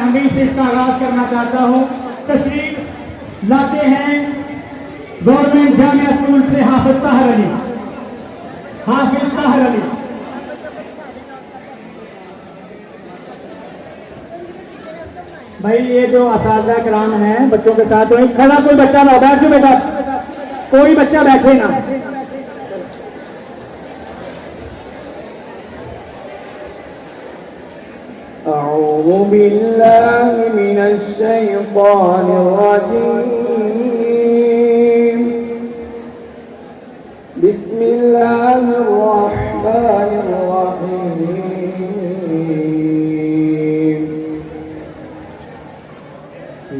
تنویر سے اس کا آغاز کرنا چاہتا ہوں. تشریف لاتے ہیں گورنمنٹ جامعہ اسکول سے حافظ طاہر علی. حافظ طاہر علی. بھائی یہ جو اساتذہ کرام ہیں بچوں کے ساتھ کھڑا کوئی بچہ نہ بیٹھ جو بیٹا, کوئی بچہ بیٹھے نا. أعوذ بالله من الشيطان الرجيم. بسم الله الرحمن الرحيم.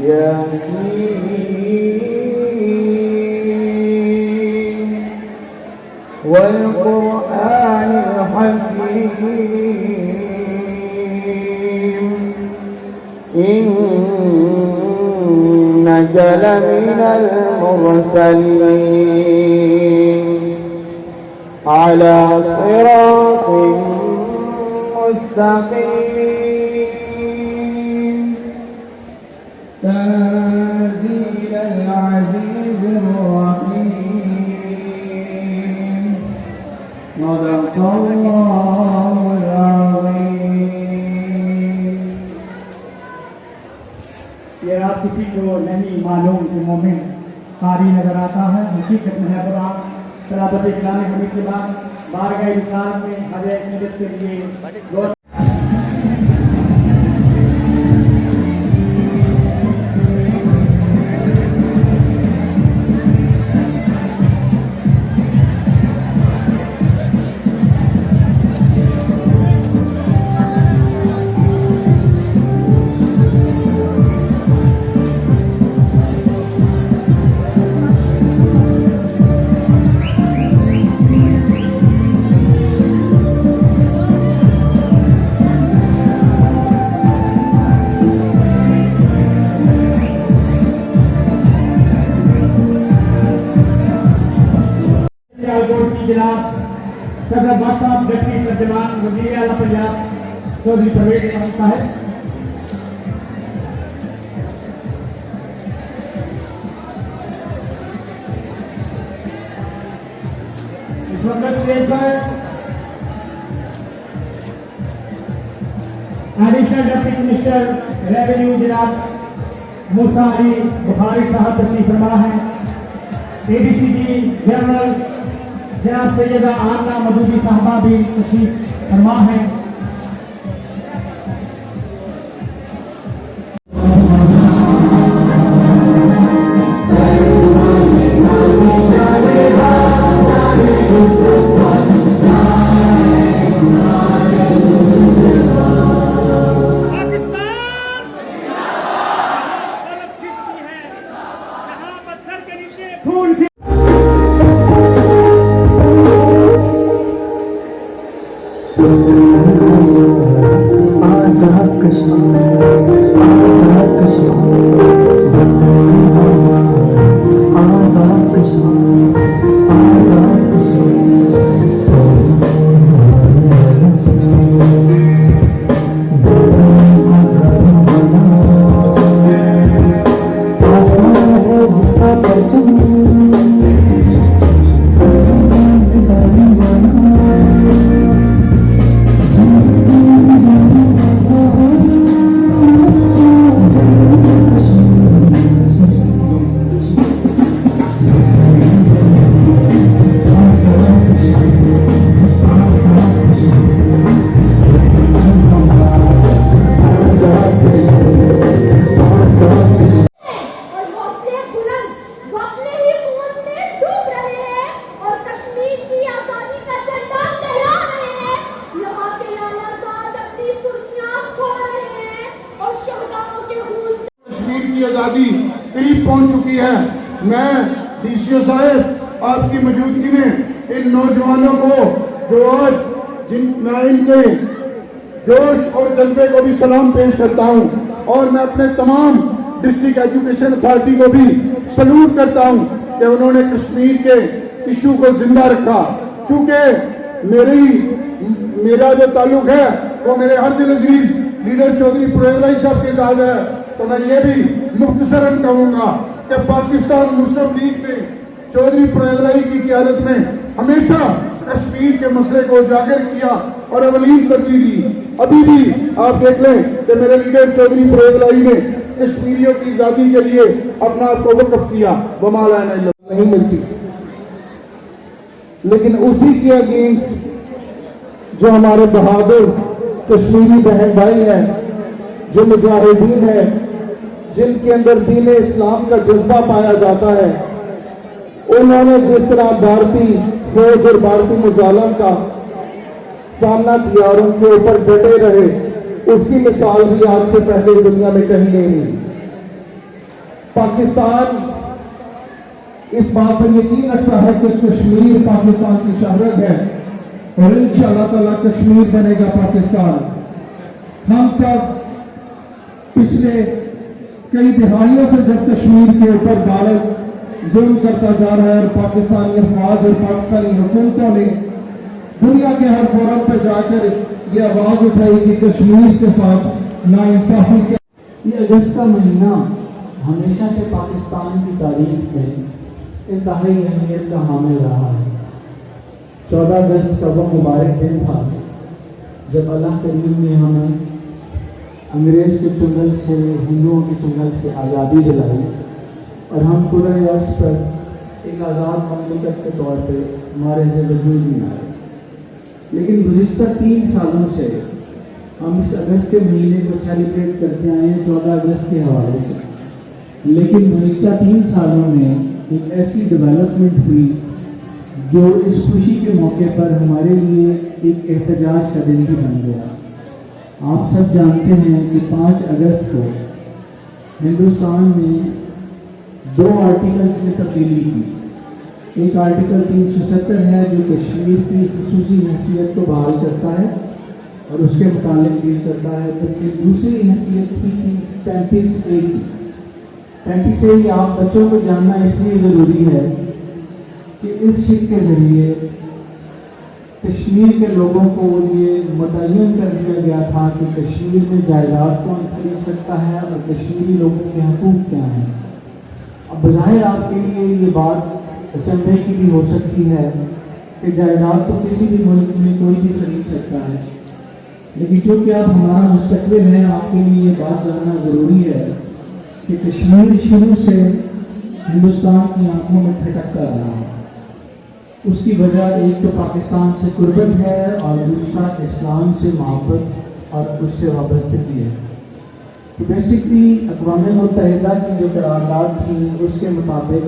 ياسين والقرآن الحكيم إنك لمن المرسلين على صراط مستقيم تنزيل العزيز الرحيم. صدق الله العظيم. یہ راز کسی کو نہیں معلوم کہ مومن قاری نظر آتا ہے. حقیقت میں ہے قرآن. تلاوت کلام حمید کے بعد بارگاہ رسالت میں حج عقیدت کے لیے جناب صدر عباس صاحب ڈپٹی ترجمان وزیر اعلیٰ پنجاب چودھری پرویز احمد صاحب. اس وقت اسٹیج پر ایڈیشنل ڈپٹی منسٹر ریونیو جناب موسیٰ علی بخاری صاحب تشریف فرما ہیں. ADCG جنرل جناب سیدہ آمنہ مدودی صاحبہ بھی تشریف فرما ہیں. آزادی قریب پہنچ چکی ہے. میں DCO صاحب آپ کی موجودگی میں ان نوجوانوں کو جو آج میں ان کے جوش اور جذبے کو بھی سلام پیش کرتا ہوں, اور میں اپنے تمام ڈسٹرکٹ ایجوکیشن اتھارٹی کو بھی سلوٹ کرتا ہوں کہ انہوں نے کشمیر کے ایشو کو زندہ رکھا. چونکہ میرا جو تعلق ہے وہ میرے ہر دل عزیز लीडर चौधरी पुरेजलाई साहब की इजाजत है तो मैं ये भी मुख्तसरन कहूँगा कि पाकिस्तान मुस्लिम लीग ने चौधरी पुरेजलाई की क़यादत में हमेशा कश्मीर के मसले को उजागर किया और अवलीन तरजीह दी। अभी भी आप देख लें कि मेरे लीडर चौधरी पुरेजलाई ने कश्मीरियों की आज़ादी के लिए अपना आप को वक्फ किया। वमाला नहीं मिलती, लेकिन उसी के अगेंस्ट जो हमारे बहादुर कश्मीरी बहन भाई हैं, जो मुजाहिदीन हैं, जिनके अंदर दीन इस्लाम का जज्बा पाया जाता है, उन्होंने जिस तरह भारतीय फौज और भारतीय मुजालम का सामना किया और उनके ऊपर डटे रहे, उसकी मिसाल भी आज से पहले दुनिया में कहीं नहीं हुई। पाकिस्तान इस बात पर यकीन रखता है कि कश्मीर पाकिस्तान की शहरत है और इंशाअल्लाह ताला कश्मीर बनेगा पाकिस्तान। हम सब पिछले कई दिहाइयों से जब कश्मीर के ऊपर भारत जुल्म करता जा रहा है और पाकिस्तानी अफवाज और पाकिस्तानी हुकूमतों ने दुनिया के हर फोरम पर जाकर ये आवाज उठाई कि कश्मीर के साथ नाइंसाफी के। ये अगस्त का महीना हमेशा से पाकिस्तान की तारीख में इंतहाई अहमियत का हामिल रहा है। 14 अगस्त का वो मुबारक दिन था जब अल्लाह करीम ने हमें अंग्रेज़ के चुंगल से, हिंदुओं के चुंगल से आज़ादी दिलाई और हम पूरे अर्ज पर एक आज़ाद ममलिकत के तौर पे हमारे से वजूद में आए। लेकिन गुज़िश्ता 3 सालों से हम इस अगस्त के महीने को सेलिब्रेट करते आए हैं 14 अगस्त के हवाले से। लेकिन गुज़िश्ता 3 सालों में एक ऐसी डेवलपमेंट हुई जो इस खुशी के मौके पर हमारे लिए एक एहतजाज का दिन भी बन गया। आप सब जानते हैं कि 5 अगस्त को हिंदुस्तान में 2 आर्टिकल्स में तब्दीली की। एक आर्टिकल 370 है जो कश्मीर की खुसूसी हैसियत को बहाल करता है और उसके मुताबिक डील करता है, जबकि दूसरी हैसियत थी 35A की। 35A आप बच्चों को जानना इसलिए ज़रूरी है कि इस शिक के ज़रिए कश्मीर के लोगों को ये मुतय्यन कर दिया गया था कि कश्मीर में जायदाद कौन खरीद सकता है और कश्मीरी लोगों के हकूक़ क्या हैं। अब बज़ाहिर आपके लिए ये बात अचंभे की भी हो सकती है कि जायदाद तो किसी भी मुल्क में कोई भी खरीद सकता है, लेकिन चूँकि अब हमारा मुस्तक़बिल है, आपके लिए ये बात जानना ज़रूरी है कि कश्मीर शुरू से हिंदुस्तान की आंखों में खटकता रहा है। उसकी वजह एक तो पाकिस्तान से कुर्बत है और दूसरा इस्लाम से मोहब्बत और उससे वाबस्तगी है। तो बेसिकली अक़वाम मुत्तहिदा की जो करारदाद थी उसके मुताबिक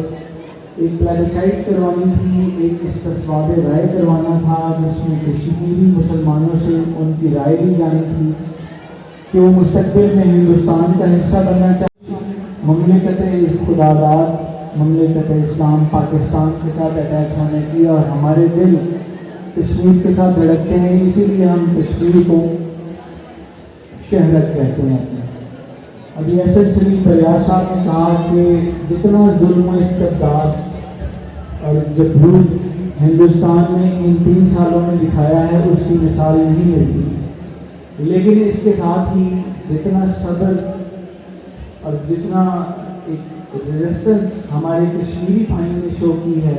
एक प्लेबिसाइट करवानी थी, एक इस्तिस्वाब राय करवाना था जिसमें कश्मीरी मुसलमानों से उनकी राय ली जानी थी कि वो मुस्तक़बिल में हिंदुस्तान का हिस्सा बनना चाहिए। ममलिकत खुदादाद, ममलिकत इस्लाम पाकिस्तान के साथ अटैच होने की और हमारे दिल कश्मीर के साथ धड़कते हैं, इसीलिए हम कश्मीर को शहरत कहते हैं। अभी एसएड सलीम बरियार साहब ने कहा कि जितना जुल्म इस्तिबदाद और जबरूद हिंदुस्तान ने इन 3 सालों में दिखाया है उसकी मिसाल नहीं मिलती, लेकिन इसके साथ ही जितना सब्र और जितना एक रेजिस्टेंस हमारे कश्मीरी भाइयों ने शो की है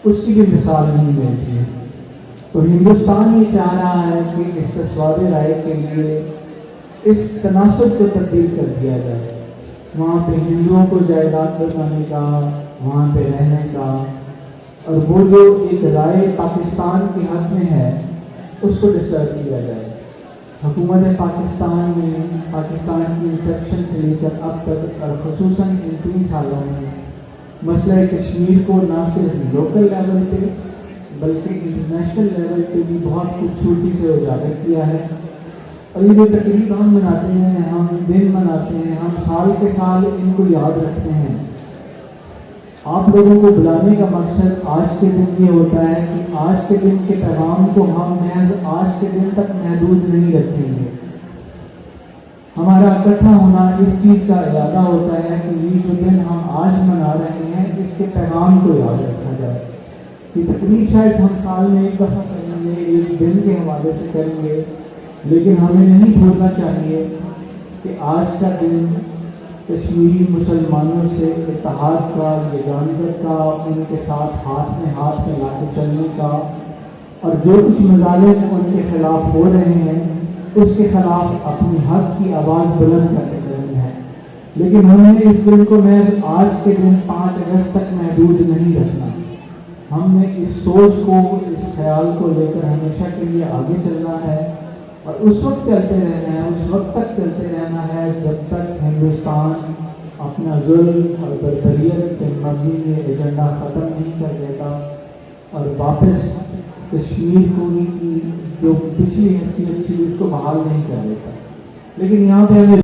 उसकी भी मिसाल नहीं मिलती है। तो हिंदुस्तान ये चाह रहा है कि इस्तिस्वाब राय के लिए इस तनासब को तब्दील कर दिया जाए। वहाँ पे हिंदुओं को जायदाद बनाने का, वहाँ पे रहने का, और वो जो एक राय पाकिस्तान के हक में है उसको डिस्टर्ब किया जाए। हुकूमत पाकिस्तान में पाकिस्तान की इंसेप्शन से लेकर अब तक और ख़ुसूसन इन 3 सालों में मसला कश्मीर को न सिर्फ लोकल लेवल पे बल्कि इंटरनेशनल लेवल पे भी बहुत खूबसूरती से उजागर किया है। और ये जो तकरीब हम मनाते हैं, हम दिन मनाते हैं, हम साल के साल इनको याद रखते हैं। आप लोगों को बुलाने का मकसद आज के दिन ये होता है कि आज के दिन के पैगाम को हम महज आज के दिन तक महदूद नहीं रखेंगे। हमारा इकट्ठा होना इस चीज़ का इरादा होता है कि ये जो दिन हम आज मना रहे हैं इसके पैगाम को याद रखा जाए। ये तकरीब शायद हम साल में एक दफ़ा करेंगे, एक दिन के हवाले से करेंगे, لیکن ہمیں نہیں بھولنا چاہیے کہ آج کا دن کشمیری مسلمانوں سے اتحاد کا، یگانگت کا، ان کے ساتھ ہاتھ میں لا کے چلنے کا، اور جو کچھ مظالم ان کے خلاف ہو رہے ہیں اس کے خلاف اپنی حق کی آواز بلند کرنے رہی ہے۔ لیکن ہم نے اس دن کو محض آج کے دن 5 اگست تک محدود نہیں رکھنا، ہم نے اس سوچ کو، اس خیال کو لے کر ہمیشہ کے لیے آگے چلنا ہے، اور اس وقت چلتے رہنا ہے، اس وقت تک چلتے رہنا ہے جب تک ہندوستان اپنا ظلم اور بربریت کے مبنی میں ایجنڈا ختم نہیں کر دیتا اور واپس کشمیر کو کی جو پچھلی حیثیت تھی اس کو بحال نہیں کر دیتا۔ لیکن یہاں پہ ہمیں